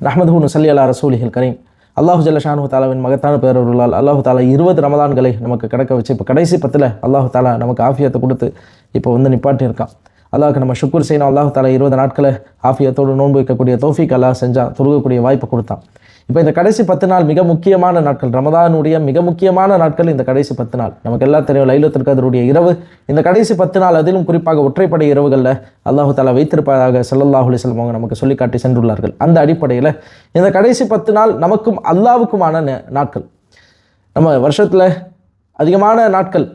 நஹ்மதுஹு நுஸல்லி அலா ரசூலிஹில் கரீம். அல்லாஹு ஜல்ல ஷானஹு தஆலாவின் மகத்தான பேரருளால் அல்லாஹு தாலா 20 ரமலான்களை நமக்கு கடக்க வச்சு இப்போ கடைசி 10ல் அல்லாஹு தாலா நமக்கு ஆஃபியத்தை கொடுத்து இப்போ வந்து நிப்பாட்டியிருக்கான். அல்லாஹுக்கு நம்ம ஷுக்குர் செய்யணும். அல்லாஹு தாலா 20 நாட்களை ஆஃபியத்தோடு நோன்பு வைக்கக்கூடிய தௌஃபீக் அல்லாஹ் செஞ்சான், தொழுகக்கூடிய வாய்ப்பை கொடுத்தான். இப்போ இந்த கடைசி 10 நாள் மிக முக்கியமான நாட்கள், ரமதானுடைய மிக முக்கியமான நாட்கள் இந்த கடைசி 10 நாள். நமக்கு எல்லாம் தெரியும் லைலத்துல் கத்ருடைய இரவு இந்த கடைசி 10 நாள், அதிலும் குறிப்பாக ஒற்றைப்படை இரவுகளில் அல்லாஹு தாலா வைத்திருப்பதாக ஸல்லல்லாஹு அலைஹி வஸல்லம் அவங்க நமக்கு சொல்லி காட்டி சென்றுள்ளார்கள். அந்த அடிப்படையில் இந்த கடைசி 10 நாள் நமக்கும் அல்லாவுக்குமான நாட்கள். நம்ம வருஷத்தில் அதிகமான நாட்கள்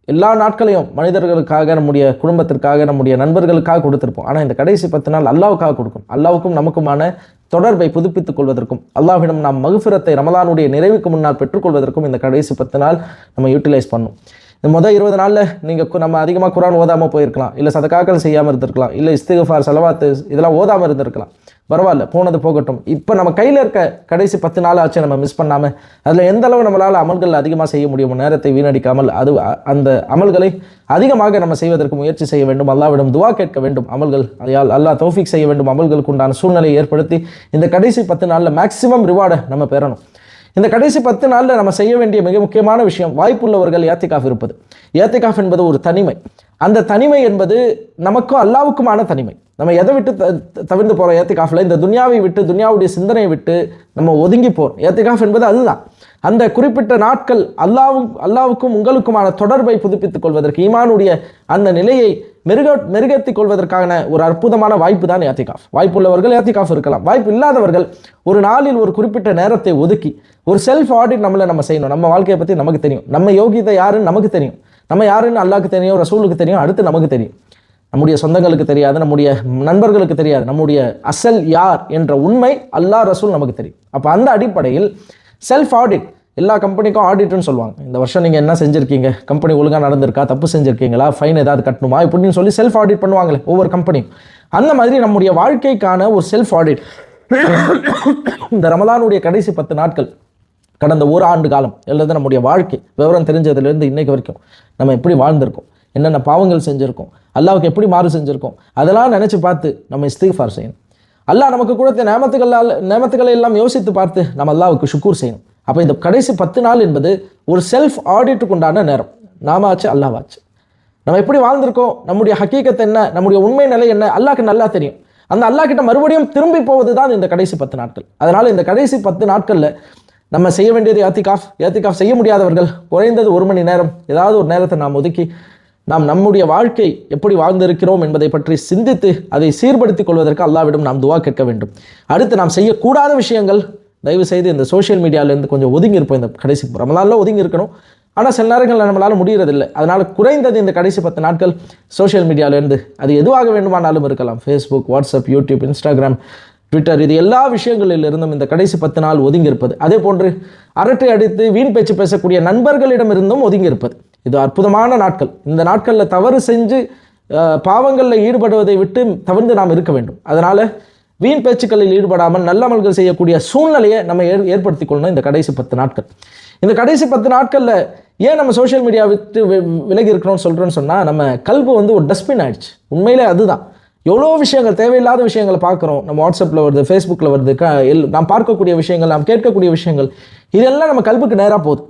எல்லா நாட்களையும் மனிதர்களுக்காக, நம்முடைய குடும்பத்திற்காக, நம்முடைய நண்பர்களுக்காக கொடுத்துருப்போம். ஆனால் இந்த கடைசி 10 நாள் அல்லாவுக்காக கொடுக்கும். அல்லாவுக்கும் நமக்குமான தொடர்பை புதுப்பித்துக் கொள்வதற்கும், அல்லாஹ்விடம் நாம் மக்ஃபிரத்தை ரமலானுடைய நிறைவுக்கு முன்னால் பெற்றுக்கொள்வதற்கும் இந்த கடைசி 10 நாள் நம்ம யூட்டிலைஸ் பண்ணணும். இந்த முதல் 20 நாளில் நீங்கள் நம்ம அதிகமாக குர்ஆன் ஓதாமல் போயிருக்கலாம், இல்லை சதகாக்கள் செய்யாமல் இருந்திருக்கலாம், இல்லை இஸ்திக்ஃபார் சலவாத்து இதெல்லாம் ஓதாமல் இருந்திருக்கலாம். பரவாயில்ல, போனது போகட்டும். இப்போ நம்ம கையில் இருக்க கடைசி 10 நாள் ஆச்சு நம்ம மிஸ் பண்ணாமல் அதில் எந்த அளவு நம்மளால் அமல்கள் அதிகமாக செய்ய முடியும், நேரத்தை வீணடிக்காமல் அந்த அமல்களை அதிகமாக நம்ம செய்வதற்கு முயற்சி செய்ய வேண்டும். அல்லாஹ்விடம் துவா கேட்க வேண்டும். அமல்கள் அல்லாஹ் தௌஃபீக் செய்ய வேண்டும். அமல்களுக்கு உண்டான சூழ்நிலையை ஏற்படுத்தி இந்த கடைசி 10 நாளில் மேக்ஸிமம் ரிவார்டை நம்ம பெறணும். இந்த கடைசி 10 நாளில் நம்ம செய்ய வேண்டிய மிக முக்கியமான விஷயம், வாய்ப்புள்ளவர்கள் ஏத்திகாஃப் இருப்பது. ஏத்திகாஃப் என்பது ஒரு தனிமை. அந்த தனிமை என்பது நமக்கும் அல்லாவுக்குமான தனிமை. நம்ம எதை விட்டு தவிர்த்து போகிறோம் ஏத்திகாஃபில்? இந்த துன்யாவை விட்டு, துன்யாவுடைய சிந்தனையை விட்டு நம்ம ஒதுங்கி போகிறோம். ஏத்திகாஃப் என்பது அதுதான். அந்த குறிப்பிட்ட நாட்கள் அல்லாவுக்கும் உங்களுக்குமான தொடர்பை புதுப்பித்துக் கொள்வதற்கு, ஈமானுடைய அந்த நிலையை மெருகேற்றிக் கொள்வதற்கான ஒரு அற்புதமான வாய்ப்பு தான் ஏத்திகாஃப். வாய்ப்புள்ளவர்கள் ஏத்திகாஃப் இருக்கலாம். வாய்ப்பு இல்லாதவர்கள் ஒரு நாளில் ஒரு குறிப்பிட்ட நேரத்தை ஒதுக்கி ஒரு செல்ஃப் ஆடிட் நம்ம செய்யணும். நம்ம வாழ்க்கையை பற்றி நமக்கு தெரியும். நம்ம யோகியதை யாருன்னு நமக்கு தெரியும். நம்ம யாருன்னு அல்லாஹ்க்கு தெரியும், ரசூலுக்கு தெரியும், அடுத்து நமக்கு தெரியும். நம்முடைய சொந்தங்களுக்கு தெரியாது, நம்முடைய நண்பர்களுக்கு தெரியாது. நம்முடைய அசல் யார் என்ற உண்மை அல்லாஹ் ரசூல் நமக்கு தெரியும். அப்போ அந்த அடிப்படையில் செல்ஃப் ஆடிட், எல்லா கம்பெனிக்கும் ஆடிட்னு சொல்லுவாங்க. இந்த வருஷம் நீங்கள் என்ன செஞ்சுருக்கீங்க, கம்பெனி ஒழுங்காக நடந்திருக்கா, தப்பு செஞ்சுருக்கீங்களா, ஃபைன் ஏதாவது கட்டணுமா, இப்படின்னு சொல்லி செல்ஃப் ஆடிட் பண்ணுவாங்களே ஒவ்வொரு கம்பெனியும். அந்த மாதிரி நம்முடைய வாழ்க்கைக்கான ஒரு செல்ஃப் ஆடிட் இந்த ரமலானுடைய கடைசி 10 நாட்கள், கடந்த ஒரு ஆண்டு காலம் அல்லது நம்முடைய வாழ்க்கை விவரம் தெரிஞ்சதுலேருந்து இன்னைக்கு வரைக்கும் நம்ம எப்படி வாழ்ந்திருக்கோம், என்னென்ன பாவங்கள் செஞ்சுருக்கோம், அல்லாஹ்வுக்கு எப்படி மாறு செஞ்சுருக்கோம், அதெல்லாம் நினச்சி பார்த்து நம்ம இஸ்திக்ஃபார் செய்யணும். அல்லாஹ் நமக்கு கொடுத்த நேமத்துக்களை எல்லாம் யோசித்து பார்த்து நம்ம அல்லாஹ்வுக்கு ஷுக்கூர் செய்யணும். அப்போ இந்த கடைசி 10 நாள் என்பது ஒரு செல்ஃப் ஆடிட்டுக்கு உண்டான நேரம். நாம ஆச்சு, அல்லாஹ்வாச்சு. நம்ம எப்படி வாழ்ந்திருக்கோம், நம்முடைய ஹக்கீகத் என்ன, நம்முடைய உண்மை நிலை என்ன, அல்லாஹ்க்கு நல்லா தெரியும். அந்த அல்லாஹ் கிட்ட மறுபடியும் திரும்பி போவது தான் இந்த கடைசி 10 நாட்கள். அதனால் இந்த கடைசி 10 நாட்களில் நம்ம செய்ய வேண்டியது ஏத்திகாஃப் செய்ய முடியாதவர்கள் குறைந்தது 1 மணி நேரம் ஏதாவது ஒரு நேரத்தை நாம் ஒதுக்கி நாம் நம்முடைய வாழ்க்கை எப்படி வாழ்ந்திருக்கிறோம் என்பதை பற்றி சிந்தித்து அதை சீர்படுத்திக் கொள்வதற்கு அல்லாஹ்விடம் நாம் துவா கேட்க வேண்டும். அடுத்து நாம் செய்யக்கூடாத விஷயங்கள், தயவு செய்து இந்த சோஷியல் மீடியாவிலேருந்து கொஞ்சம் ஒதுங்கி இருப்போம். இந்த கடைசி ரமலானில் ஒதுங்கி இருக்கணும், ஆனால் சில நேரங்களில் நம்மளால் முடியறதில்லை. அதனால் குறைந்தது இந்த கடைசி 10 நாட்கள் சோஷியல் மீடியாவிலேருந்து, அது எதுவாக வேண்டுமானாலும் இருக்கலாம், Facebook, WhatsApp, YouTube, Instagram, Twitter, இது எல்லா விஷயங்களிலிருந்தும் இந்த கடைசி 10 நாள் ஒதுங்கி இருப்பது. அதே போன்று அரட்டை அடித்து வீண் பேச்சு பேசக்கூடிய நண்பர்களிடமிருந்தும் ஒதுங்கி இருப்பது. இது அற்புதமான நாட்கள். இந்த நாட்களில் தவறு செஞ்சு பாவங்களில் ஈடுபடுவதை விட்டு தவிர்த்து நாம் இருக்க வேண்டும். அதனால் வீண் பேச்சுக்களில் ஈடுபடாமல் நல்லமல்கள் செய்யக்கூடிய சூழ்நிலையை நம்ம ஏற்படுத்தி கொள்ளணும் இந்த கடைசி 10 நாட்கள். இந்த கடைசி 10 நாட்களில் ஏன் நம்ம சோஷியல் மீடியா விட்டு விலகி இருக்கிறோம்னு சொல்கிறோன்னு சொன்னால், நம்ம கல்வி வந்து ஒரு டஸ்ட்பின் ஆயிடுச்சு. உண்மையிலே அதுதான். எவ்வளோ விஷயங்கள், தேவையில்லாத விஷயங்களை பார்க்குறோம். நம்ம வாட்ஸ்அப்பில் வருது, ஃபேஸ்புக்கில் வருது, நாம் பார்க்கக்கூடிய விஷயங்கள், நாம் கேட்கக்கூடிய விஷயங்கள், இதெல்லாம் நம்ம கல்புக்கு நேராக போகுது.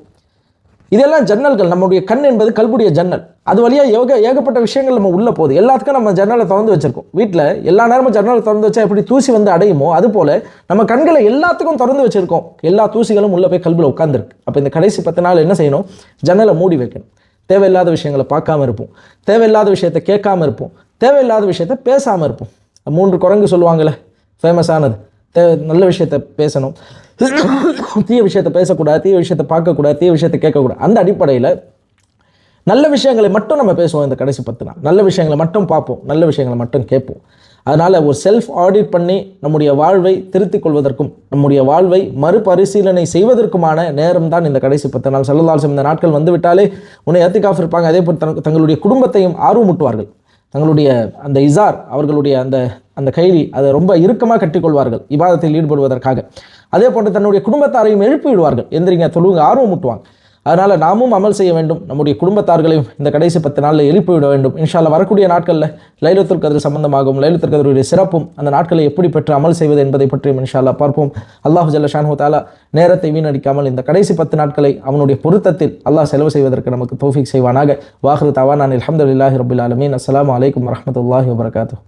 இதெல்லாம் ஜன்னல்கள். நம்முடைய கண் என்பது கல்புடைய ஜன்னல். அது வழியாக ஏகப்பட்ட விஷயங்கள் நம்ம உள்ளே போகுது. எல்லாத்துக்கும் நம்ம ஜன்னலை திறந்து வச்சுருக்கோம். வீட்டில் எல்லா நேரமும் ஜன்னலை திறந்து வச்சா எப்படி தூசி வந்து அடையுமோ, அதுபோல் நம்ம கண்களை எல்லாத்துக்கும் திறந்து வச்சுருக்கோம். எல்லா தூசிகளும் உள்ளே போய் கல்பில் உட்காந்துருக்கு. அப்போ இந்த கடைசி 10 நாள் என்ன செய்யணும், ஜன்னலை மூடி வைக்கணும். தேவையில்லாத விஷயங்களை பார்க்காம இருப்போம், தேவையில்லாத விஷயத்தை கேட்காம இருப்போம், தேவையில்லாத விஷயத்தை பேசாமல் இருப்போம். 3 குரங்கு சொல்லுவாங்கள்ல, ஃபேமஸானது. நல்ல விஷயத்தை பேசணும், தீய விஷயத்தை பேசக்கூடாது, தீய விஷயத்தை பார்க்கக்கூடாது, தீய விஷயத்தை கேட்கக்கூடாது. அந்த அடிப்படையில் நல்ல விஷயங்களை மட்டும் நம்ம பேசுவோம். இந்த கடைசி 10 நாள் நல்ல விஷயங்களை மட்டும் பார்ப்போம், நல்ல விஷயங்களை மட்டும் கேட்போம். அதனால் ஒரு செல்ஃப் ஆடிட் பண்ணி நம்முடைய வாழ்வை திருத்திக் கொள்வதற்கும் நம்முடைய வாழ்வை மறுபரிசீலனை செய்வதற்குமான நேரம் தான் இந்த கடைசி 10 நாள். ஸல்லல்லாஹு அலைஹி வஸல்லம் இந்த நாட்கள் வந்து விட்டாலே உன்னை ஏத்திகாஃப் இருப்பாங்க. அதே போல் தங்களுடைய குடும்பத்தையும் ஆர்வமூட்டுவார்கள். தங்களுடைய அந்த இசார், அவர்களுடைய அந்த கைலி, அதை ரொம்ப இறுக்கமாக கட்டிக்கொள்வார்கள் இபாதத்தில் ஈடுபடுவதற்காக. அதே போன்று தன்னுடைய குடும்பத்தாரையும் எழுப்பி விடுவார்கள். எந்திரிங்க, தொழுங்க, ஆர்வம் ஊட்டுவாங்க. அதனால் நாமும் அமல் செய்ய வேண்டும், நம்முடைய குடும்பத்தார்களையும் இந்த கடைசி 10 நாளில் எழுப்பிவிட வேண்டும். இன்ஷா அல்லாஹ் வரக்கூடிய நாட்களில் லைலத்துல் கத்ர் சம்பந்தமாகவும் லைலத்துல் கத்ருடைய சிறப்பும் அந்த நாட்களை எப்படி பெற்று அமல் செய்வது என்பதை பற்றியும் இன்ஷா அல்லாஹ் பார்ப்போம். அல்லாஹ் ஜல்ல ஷானஹு தஆலா நேரத்தை வீணடிக்காமல் இந்த கடைசி 10 நாட்களை அவனுடைய பொருத்தத்தில் அல்லாஹ் செலவு செய்வதற்கு நமக்கு தௌஃபீக் செய்வானாக. வாஹிரு தவானா அல்ஹம்துலில்லாஹி ரப்பில் ஆலமீன். அஸ்ஸலாமு அலைக்கும் வரஹ்மத்துல்லாஹி வபரகாத்துஹு.